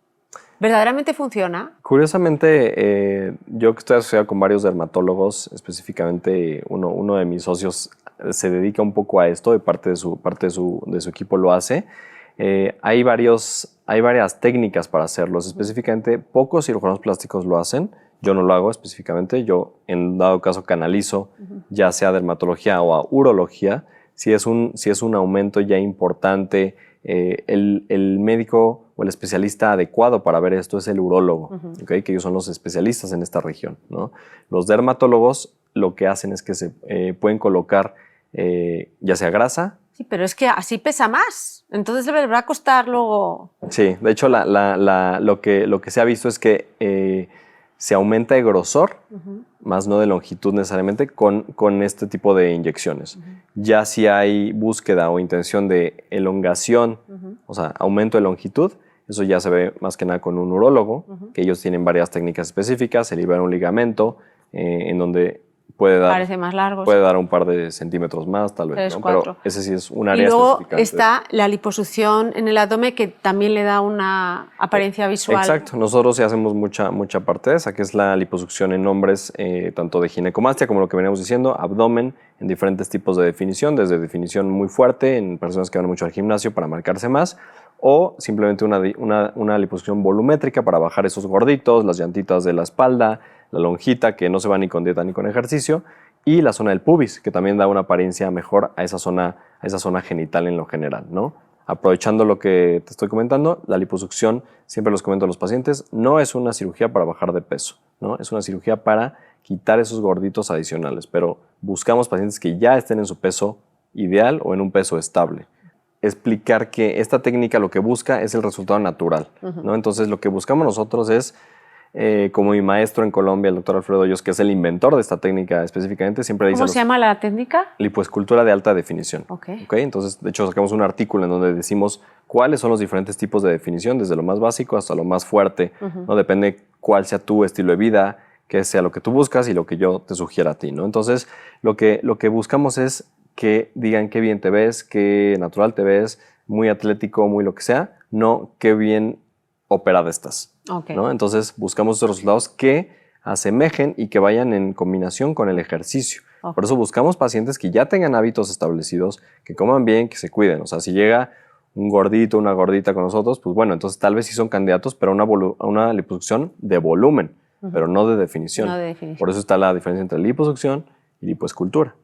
¿Verdaderamente funciona? Curiosamente, yo que estoy asociado con varios dermatólogos, específicamente uno de mis socios se dedica un poco a esto, de parte de su equipo lo hace. Hay varias técnicas para hacerlos. Específicamente, pocos cirujanos plásticos lo hacen. Yo no lo hago específicamente. Yo, en dado caso, canalizo ya sea a dermatología o a urología. Si es un aumento ya importante, el médico o el especialista adecuado para ver esto es el urólogo, ¿okay? Que ellos son los especialistas en esta región, ¿no? Los dermatólogos lo que hacen es que se pueden colocar ya sea grasa. Sí, pero es que así pesa más, entonces le va a costar luego... Sí, de hecho lo que se ha visto es que se aumenta de grosor, más no de longitud necesariamente, con este tipo de inyecciones. Ya si hay búsqueda o intención de elongación, o sea, aumento de longitud, eso ya se ve más que nada con un urólogo, que ellos tienen varias técnicas específicas, se libera un ligamento en donde parece más largo, puede dar un par de centímetros más, tal vez. 3, ¿no? 4. Pero ese sí es un área específica. Y luego específica. está la liposucción en el abdomen que también le da una apariencia visual. Exacto. Nosotros sí hacemos mucha parte de esa, que es la liposucción en hombres, tanto de ginecomastia como lo que veníamos diciendo, abdomen, en diferentes tipos de definición, desde definición muy fuerte en personas que van mucho al gimnasio para marcarse más, o simplemente una liposucción volumétrica para bajar esos gorditos, las llantitas de la espalda, la lonjita, que no se va ni con dieta ni con ejercicio, y la zona del pubis, que también da una apariencia mejor a esa zona genital en lo general, ¿no? Aprovechando lo que te estoy comentando, la liposucción, siempre los comento a los pacientes, no es una cirugía para bajar de peso, ¿no? Es una cirugía para quitar esos gorditos adicionales, pero buscamos pacientes que ya estén en su peso ideal o en un peso estable. Explicar que esta técnica lo que busca es el resultado natural, ¿no? Entonces lo que buscamos nosotros es, como mi maestro en Colombia, el doctor Alfredo Hoyos, que es el inventor de esta técnica específicamente, siempre dice... ¿Cómo se llama la técnica? Lipoescultura de alta definición. Okay. Entonces, de hecho, sacamos un artículo en donde decimos cuáles son los diferentes tipos de definición, desde lo más básico hasta lo más fuerte, ¿no? Depende cuál sea tu estilo de vida, qué sea lo que tú buscas y lo que yo te sugiera a ti, ¿no? Entonces, lo que buscamos es que digan qué bien te ves, qué natural te ves, muy atlético, muy lo que sea, no qué bien operada estás, ¿no? Entonces buscamos esos resultados que asemejen y que vayan en combinación con el ejercicio. Por eso buscamos pacientes que ya tengan hábitos establecidos, que coman bien, que se cuiden. O sea, si llega un gordito, una gordita con nosotros, pues bueno, entonces tal vez sí son candidatos, pero a una liposucción de volumen, pero no de definición. No de definición. Por eso está la diferencia entre liposucción y lipoescultura.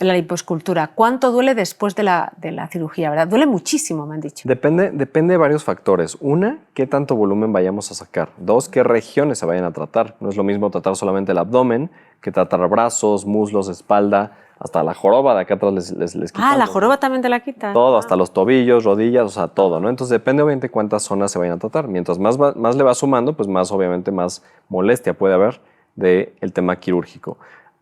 la lipoescultura. ¿Cuánto duele después de la cirugía, verdad? Duele muchísimo, me han dicho. Depende de varios factores. Una, qué tanto volumen vayamos a sacar. Dos, qué regiones se vayan a tratar. No es lo mismo tratar solamente el abdomen que tratar brazos, muslos, espalda, hasta la joroba de acá atrás les quitamos. Ah, la joroba también te la quitas. Todo, hasta los tobillos, rodillas, o sea, todo, ¿no? Entonces depende obviamente cuántas zonas se vayan a tratar. Mientras más le va sumando, pues más obviamente más molestia puede haber del tema quirúrgico.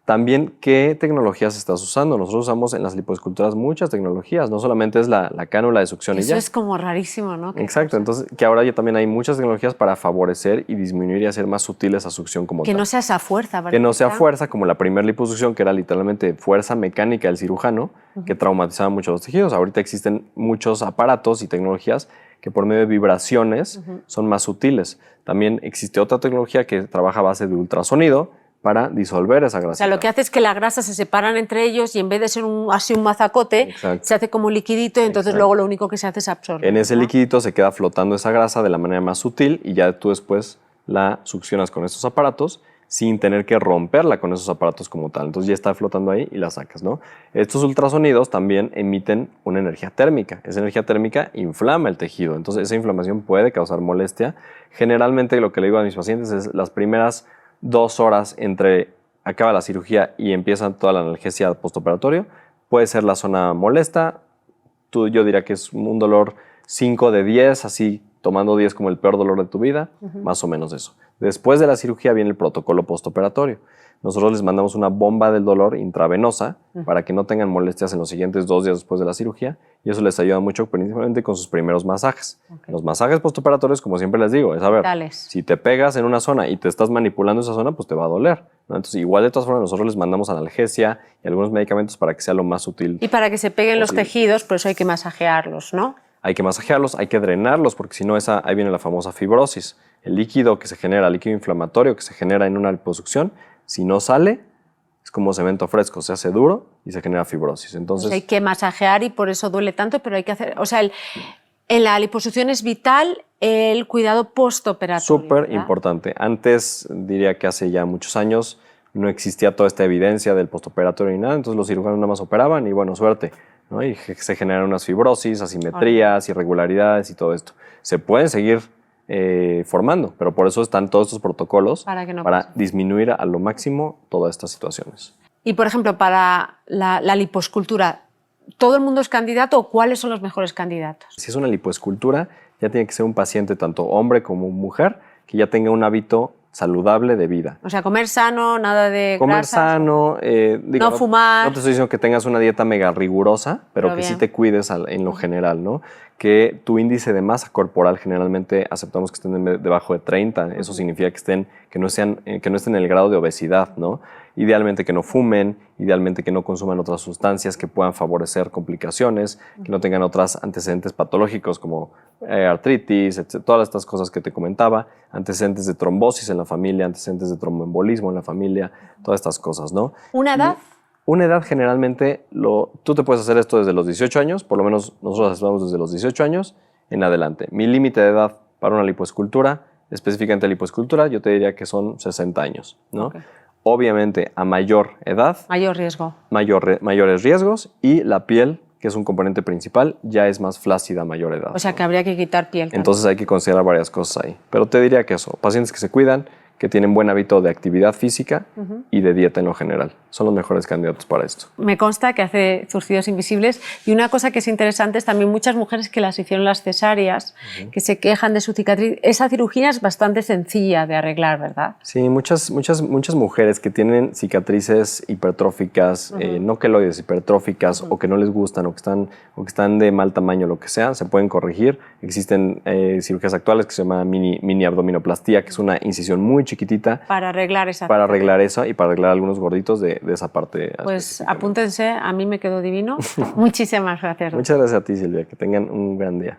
También, ¿qué tecnologías estás usando? Nosotros usamos en las lipoesculturas muchas tecnologías, no solamente es la cánula de succión y ya. Eso es como rarísimo, ¿no? Exacto, entonces que ahora ya también hay muchas tecnologías para favorecer y disminuir y hacer más sutil esa succión como tal. Que no sea esa fuerza, ¿verdad? Que no sea fuerza, como la primera liposucción, que era literalmente fuerza mecánica del cirujano, que traumatizaba mucho los tejidos. Ahorita existen muchos aparatos y tecnologías que por medio de vibraciones son más sutiles. También existe otra tecnología que trabaja a base de ultrasonido, para disolver esa grasa. O sea, lo que hace es que las grasas se separan entre ellos y en vez de ser así un mazacote, Exacto. se hace como un liquidito y entonces luego lo único que se hace es absorber. En ese liquidito se queda flotando esa grasa de la manera más sutil y ya tú después la succionas con estos aparatos sin tener que romperla con esos aparatos como tal. Entonces ya está flotando ahí y la sacas, ¿no? Estos ultrasonidos también emiten una energía térmica. Esa energía térmica inflama el tejido. Entonces esa inflamación puede causar molestia. Generalmente lo que le digo a mis pacientes es las primeras 2 horas entre acaba la cirugía y empieza toda la analgesia postoperatorio, puede ser la zona molesta. Yo diría que es un dolor 5 de 10, así tomando 10 como el peor dolor de tu vida, más o menos eso. Después de la cirugía viene el protocolo postoperatorio. Nosotros les mandamos una bomba del dolor intravenosa para que no tengan molestias en los siguientes 2 días después de la cirugía y eso les ayuda mucho principalmente con sus primeros masajes. Okay. Los masajes postoperatorios, como siempre les digo, es a ver, si te pegas en una zona y te estás manipulando esa zona, pues te va a doler, ¿no? Entonces igual de todas formas nosotros les mandamos analgesia y algunos medicamentos para que sea lo más sutil. Y para que se peguen posible. Los tejidos, por eso hay que masajearlos, ¿no? Hay que masajearlos, hay que drenarlos, porque si no, ahí viene la famosa fibrosis. El líquido que se genera, el líquido inflamatorio que se genera en una liposucción, si no sale, es como cemento fresco, se hace duro y se genera fibrosis. Entonces hay que masajear y por eso duele tanto, pero hay que hacer, o sea, en la liposucción es vital el cuidado postoperatorio. Súper importante. Antes, diría que hace ya muchos años, no existía toda esta evidencia del postoperatorio ni nada, entonces los cirujanos nada más operaban y bueno, suerte, ¿no? Y se generan unas fibrosis, asimetrías, irregularidades y todo esto. Se pueden seguir formando, pero por eso están todos estos protocolos para disminuir a lo máximo todas estas situaciones. Y por ejemplo, para la lipoescultura, ¿todo el mundo es candidato o cuáles son los mejores candidatos? Si es una lipoescultura, ya tiene que ser un paciente tanto hombre como mujer que ya tenga un hábito saludable de vida. O sea, comer sano, nada de comer grasas. Sano, no fumar. No te estoy diciendo que tengas una dieta mega rigurosa, pero que sí te cuides en lo general, ¿no? Que tu índice de masa corporal generalmente aceptamos que estén debajo de 30. Eso significa que no estén en el grado de obesidad, ¿no? Idealmente que no fumen, idealmente que no consuman otras sustancias que puedan favorecer complicaciones, que no tengan otros antecedentes patológicos como artritis, etc. Todas estas cosas que te comentaba, antecedentes de trombosis en la familia, antecedentes de tromboembolismo en la familia, todas estas cosas, ¿no? ¿Una edad? Una edad generalmente, tú te puedes hacer esto desde los 18 años, por lo menos nosotros hacemos desde los 18 años en adelante. Mi límite de edad para una lipoescultura, específicamente lipoescultura, yo te diría que son 60 años, ¿no? Okay. Obviamente a mayor edad. Mayor riesgo. Mayores riesgos y la piel, que es un componente principal, ya es más flácida a mayor edad. O sea, que habría que quitar piel. Entonces hay que considerar varias cosas ahí. Pero te diría que eso, pacientes que se cuidan, que tienen buen hábito de actividad física y de dieta en lo general. Son los mejores candidatos para esto. Me consta que hace zurcidos invisibles y una cosa que es interesante es también muchas mujeres que las hicieron las cesáreas, que se quejan de su cicatriz. Esa cirugía es bastante sencilla de arreglar, ¿verdad? Sí, muchas mujeres que tienen cicatrices hipertróficas, no queloides, hipertróficas o que no les gustan o que están de mal tamaño, lo que sea, se pueden corregir. Existen cirugías actuales que se llama mini abdominoplastía, que es una incisión muy chiquitita. Para arreglar esa. Para arreglar eso y para arreglar algunos gorditos de esa parte. Pues apúntense, a mí me quedó divino. Muchísimas gracias. Muchas gracias a ti, Silvia. Que tengan un gran día.